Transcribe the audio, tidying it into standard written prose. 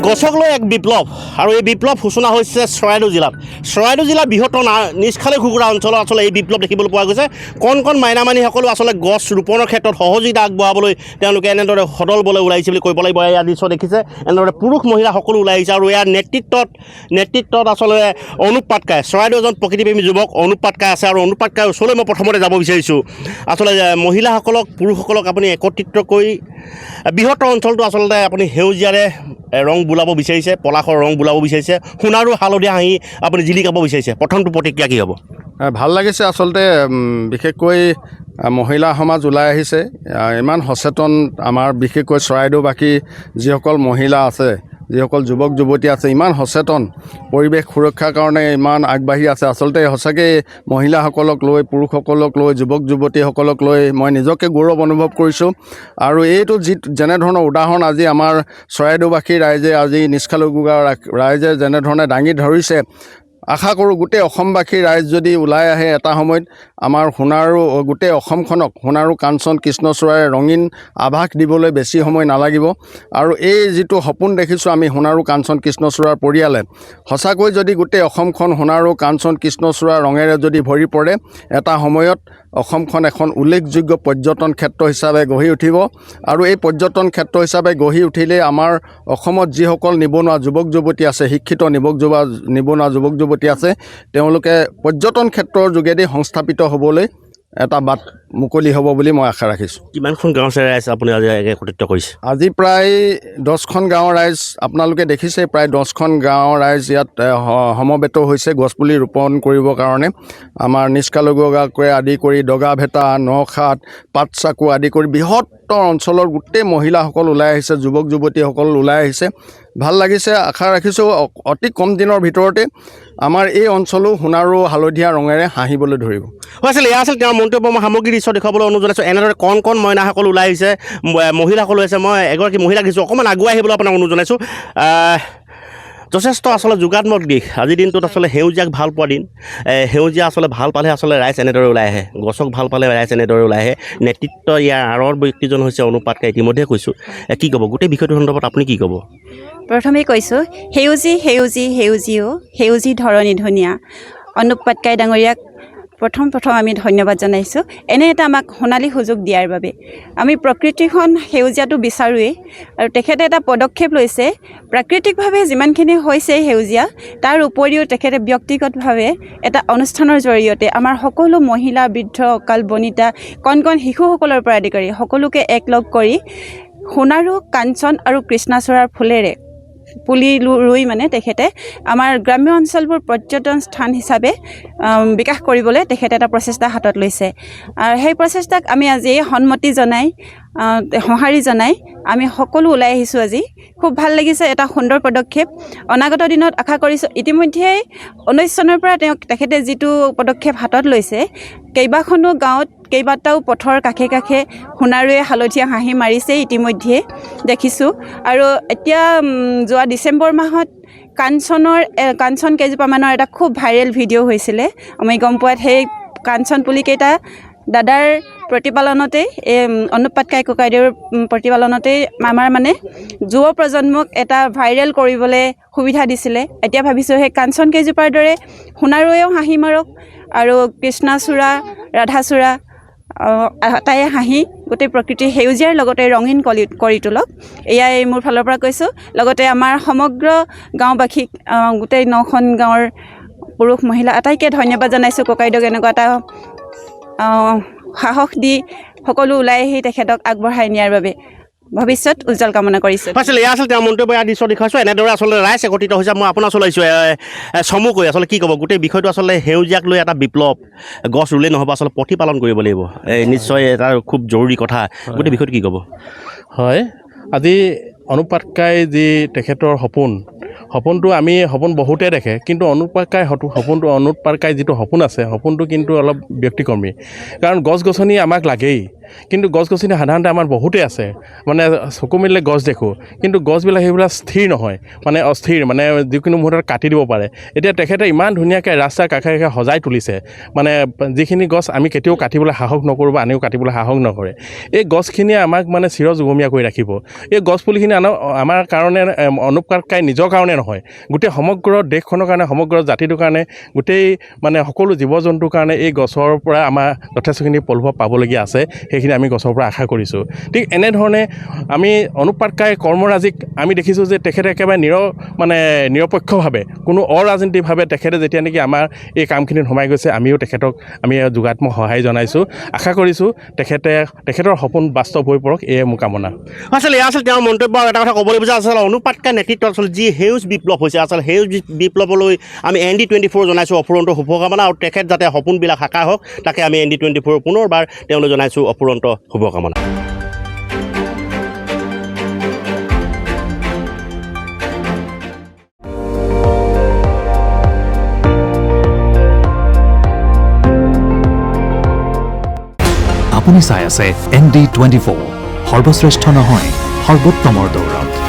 গছক লৈ এক বিপ্লৱ আৰু এই বিপ্লৱ সূচনা হৈছে চৰাইদেউ জিলাৰ বৃহত্তৰ নিষ্খালী ঘুগুৰা অঞ্চলত আচলতে এই বিপ্লৱ দেখিবলৈ পোৱা গৈছে। কণ মাইনামানীসকলো আচলতে গছ ৰোপণৰ ক্ষেত্ৰত সহযোগিতা আগবঢ়াবলৈ তেওঁলোকে এনেদৰে সদলবলৈ ওলাইছে বুলি কৰিব লাগিব। এয়া দৃশ্য দেখিছে, এনেদৰে পুৰুষ মহিলা সকলো ওলাই আহিছে আৰু ইয়াৰ নেতৃত্বত আচলতে অনুপ পাটকাই, চৰাইদেউ এজন প্ৰকৃতিপ্ৰেমী যুৱক অনুপ পাটকাই আছে আৰু অনুপ পাটকাইৰ ওচৰলৈ মই প্ৰথমতে যাব বিচাৰিছোঁ। আচলতে মহিলাসকলক পুৰুষসকলক আপুনি একত্ৰিত কৰি বৃহত্তৰ অঞ্চলটো আচলতে আপুনি সেউজীয়াৰে ৰং বোলাব বিচাৰিছে, পলাশৰ ৰং বোলাব বিচাৰিছে, সোণাৰু হালধীয়া হাঁহি আপুনি জিলিকাব বিচাৰিছে। প্ৰথমটো প্ৰতিক্ৰিয়া কি হ'ব? ভাল লাগিছে আচলতে, বিশেষকৈ মহিলা সমাজ ওলাই আহিছে, ইমান সচেতন আমাৰ বিশেষকৈ চৰাইদেউবাসী যিসকল মহিলা আছে, যিসকল যুৱক যুৱতী আছে, ইমান সচেতন পৰিৱেশ সুৰক্ষাৰ কাৰণে ইমান আগবাঢ়ি আছে। আচলতে সঁচাকৈ মহিলাসকলক লৈ, পুৰুষসকলক লৈ, যুৱক যুৱতীসকলক লৈ মই নিজকে গৌৰৱ অনুভৱ কৰিছোঁ। আৰু এইটো যেনেধৰণৰ উদাহৰণ আজি আমাৰ চৰাইদেউবাসী ৰাইজে, আজি নিষ্খালী ঘুগুৰা ৰাইজে যেনেধৰণে দাঙি ধৰিছে, আশা কৰোঁ গোটেই অসমবাসী ৰাইজ যদি ওলাই আহে এটা সময়ত আমাৰ সোণাৰু গোটেই অসমখনক সোণাৰু কাঞ্চন কৃষ্ণচূড়াৰে ৰঙীন আভাস দিবলৈ বেছি সময় নালাগিব। আৰু এই যিটো সপোন দেখিছোঁ আমি সোণাৰু কাঞ্চন কৃষ্ণচূড়াৰ পৰিয়ালে, সঁচাকৈ যদি গোটেই অসমখন সোণাৰু কাঞ্চন কৃষ্ণচূড়া ৰঙেৰে যদি ভৰি পৰে, এটা সময়ত অসমখন এখন উল্লেখযোগ্য পৰ্যটন ক্ষেত্ৰ হিচাপে গঢ়ি উঠিব। আৰু এই পৰ্যটন ক্ষেত্ৰ হিচাপে গঢ়ি উঠিলে আমাৰ অসমত যিসকল নিবনুৱা যুৱক যুৱতী আছে, শিক্ষিত নিবনুৱা যুৱক যুৱতী আছে, তেওঁলোকে পৰ্যটন ক্ষেত্ৰৰ যোগেদি সংস্থাপিত হ'বলৈ এটা বাট মুকলি হ'ব বুলি মই আশা ৰাখিছোঁ। কিমানখন গাঁও ৰাইজ আপুনি আজি একত্ৰিত কৰিছে? আজি প্ৰায় 10খন গাঁৱৰ ৰাইজ, আপোনালোকে দেখিছে, প্ৰায় 10খন গাঁৱৰ ৰাইজ ইয়াত সমবেত হৈছে গছপুলি ৰোপণ কৰিবৰ কাৰণে। আমাৰ নিষ্খালী ঘুগুৰাকে আদি কৰি দগাভেটা, নখাট, পাটচাকু আদি কৰি বৃহত্তৰ অঞ্চলৰ গোটেই মহিলাসকল ওলাই আহিছে, যুৱক যুৱতীসকল ওলাই আহিছে। ভাল লাগিছে। আশা ৰাখিছোঁ অতি কম দিনৰ ভিতৰতে আমাৰ এই অঞ্চলো সোণাৰু হালধীয়া ৰঙেৰে হাঁহিবলৈ ধৰিব। আচলতে এয়া আছিল তেওঁৰ মন্তব্য। মই সামগ্ৰী দৃশ্য দেখুৱাবলৈ অনুৰোধ জনাইছোঁ। এনেদৰে কণ মইনাসকল ওলাই আহিছে, মহিলাসকল হৈছে। মই এগৰাকী মহিলাক দেখিছোঁ, অকণমান আগুৱাই আহিবলৈ আপোনাক অনুৰোধ জনাইছোঁ। যথেষ্ট আচলতে যোগাত্মক দিশ। আজিৰ দিনটোত আচলতে সেউজীয়াক ভাল পোৱা দিন। সেউজীয়া আচলতে ভাল পালে আচলতে ৰাইজ এনেদৰে ওলাই আহে, গছক ভাল পালে ৰাইজ এনেদৰে ওলাই আহে। নেতৃত্ব ইয়াৰ আঁৰৰ ব্যক্তিজন হৈছে অনুপ পাটকাই। ইতিমধ্যে কৈছোঁ, কি ক'ব গোটেই বিষয়টোৰ সন্দৰ্ভত আপুনি কি ক'ব? প্ৰথমেই কৈছোঁ, সেউজী ধৰণী ধুনীয়া অনুপ পাটকাই ডাঙৰীয়াক প্ৰথম আমি ধন্যবাদ জনাইছোঁ, এনে এটা আমাক সোণালী সুযোগ দিয়াৰ বাবে। আমি প্ৰকৃতিখন সেউজীয়াটো বিচাৰোঁৱেই, আৰু তেখেতে এটা পদক্ষেপ লৈছে। প্ৰাকৃতিকভাৱে যিমানখিনি হৈছে সেউজীয়া, তাৰ উপৰিও তেখেতে ব্যক্তিগতভাৱে এটা অনুষ্ঠানৰ জৰিয়তে আমাৰ সকলো মহিলা, বৃদ্ধ, অকাল, বনিতা, কণ শিশুসকলৰ পৰা আদি কৰি সকলোকে একলগ কৰি সোণাৰু কাঞ্চন আৰু কৃষ্ণচূড়াৰ ফুলেৰে পুলি ৰুই তেখেতে আমাৰ গ্ৰাম্য অঞ্চলবোৰ পৰ্যটন স্থান হিচাপে বিকাশ কৰিবলৈ তেখেতে এটা প্ৰচেষ্টা হাতত লৈছে। আৰু সেই প্ৰচেষ্টাক আমি আজি সন্মতি জনাই, সঁহাৰি জনাই আমি সকলো ওলাই আহিছোঁ। আজি খুব ভাল লাগিছে, এটা সুন্দৰ পদক্ষেপ। অনাগত দিনত আশা কৰিছোঁ, ইতিমধ্যেই 19 চনৰ পৰা তেখেতে যিটো পদক্ষেপ হাতত লৈছে, কেইবাখনো গাঁৱত, কেইবাটাও পথৰ কাষে সোণাৰুৱে হালধীয়া হাঁহি মাৰিছে ইতিমধ্যে দেখিছোঁ। আৰু এতিয়া যোৱা ডিচেম্বৰ মাহত কাঞ্চন কেইজোপামানৰ এটা খুব ভাইৰেল ভিডিঅ' হৈছিলে। আমি গম পোৱাত সেই কাঞ্চন পুলিকেইটা দাদাৰ প্ৰতিপালনতেই, অনুপ পাটকাই ককাইদেউৰ প্ৰতিপালনতেই আমাৰ যুৱ প্ৰজন্মক এটা ভাইৰেল কৰিবলৈ সুবিধা দিছিলে। এতিয়া ভাবিছোঁ সেই কাঞ্চন কেইজোপাৰ দৰে সোণাৰুৱেও হাঁহি মাৰক আৰু কৃষ্ণচূড়া, ৰাধাচূড়া তাই হাঁহি গোটেই প্ৰকৃতিৰ সেউজীয়াৰ লগতে ৰঙীন কৰি তোলক। এয়াই মোৰ ফালৰ পৰা কৈছোঁ। লগতে আমাৰ সমগ্ৰ গাঁওবাসীক, গোটেই 9খন গাঁৱৰ পুৰুষ মহিলা আটাইকে ধন্যবাদ জনাইছোঁ। ককাইদেউক এনেকুৱা এটা সাহস দি সকলো ওলাই আহি তেখেতক আগবঢ়াই নিয়াৰ বাবে ভৱিষ্যত উজ্জ্বল কামনা কৰিছোঁ। আচলতে এয়া আছিল তেওঁৰ মন্তব্য। ইয়াৰ দৃশ্য দেখুৱাইছোঁ। এনেদৰে আচলতে ৰাইজ একত্ৰিত হৈছে। মই আপোনাৰ ওচৰলৈ আহিছোঁ চমুকৈ। আচলতে কি ক'ব গোটেই বিষয়টো? আচলতে সেউজীয়াক লৈ এটা বিপ্লৱ, গছ ৰুলেই নহ'ব, আচলতে প্ৰতিপালন কৰিব লাগিব। নিশ্চয় এটা খুব জৰুৰী কথা। গোটেই বিষয়টো কি ক'ব? হয়, আজি অনুপ পাটকাই যি তেখেতৰ সপোনটো আমি সপোন বহুতে দেখে, কিন্তু অনুপ পাটকাই যিটো সপোন আছে, সপোনটো কিন্তু অলপ ব্যক্তিকৰ্মী। কাৰণ গছ গছনি আমাক লাগেই, কিন্তু গছ গছনি সাধাৰণতে আমাৰ বহুতেই আছে মানে চকু মেলিলে গছ দেখোঁ কিন্তু গছবিলাক সেইবিলাক স্থিৰ নহয় মানে অস্থিৰ মানে যিকোনো মুহূৰ্তত কাটি দিব পাৰে এতিয়া তেখেতে ইমান ধুনীয়াকৈ ৰাস্তাৰ কাষে কাষে সজাই তুলিছে মানে যিখিনি গছ আমি কেতিয়াও কাটিবলৈ সাহস নকৰোঁ বা আনেও কাটিবলৈ সাহস নকৰে এই গছখিনিয়ে আমাক মানে চিৰ যুগমীয়া কৰি ৰাখিব এই গছপুলিখিনি আমাৰ কাৰণে অনুপ কাককাই নিজৰ কাৰণে নহয় গোটেই সমগ্ৰ দেশখনৰ কাৰণে সমগ্ৰ জাতিটোৰ কাৰণে গোটেই মানে সকলো জীৱ জন্তুৰ কাৰণে এই গছৰ পৰা আমাৰ যথেষ্টখিনি প্ৰভাৱ পাবলগীয়া আছে সেইখিনি আমি গছৰ পৰা আশা কৰিছোঁ ঠিক এনেধৰণে আমি অনুপ কাককাই কৰ্মৰাজিক আমি দেখিছোঁ যে তেখেতে একেবাৰে নিৰপেক্ষভাৱে কোনো অৰাজনীতিকভাৱে তেখেতে যেতিয়া নেকি আমাৰ এই কামখিনিত সোমাই গৈছে আমিও তেখেতক আমি যোগাত্মক সহায় জনাইছোঁ আশা কৰিছোঁ তেখেতৰ সপোন বাস্তৱ হৈ পৰক এয়ে মোৰ কামনা আচলতে এয়া আছিল তেওঁৰ মন্তব্য আৰু এটা কথা ক'ব লাগিব যে আচলতে অনুপ কাককাই নেতৃত্বত আচলতে যি সেউজ বিপ্লৱ হৈছে আচলতে সেউজ বিপ্লৱলৈ আমি ND24 জনাইছোঁ অফুৰন্ত শুভকামনা আৰু তেখেত যাতে সপোনবিলাক সাকাৰ হওক তাকে আমি ND24 পুনৰবাৰ তেওঁলৈ জনাইছোঁ অফুৰন্ত শুভকামনা আপুনি চাই আছে ND24 সৰ্বশ্ৰেষ্ঠ নহয় সৰ্বোত্তমৰ দৌৰত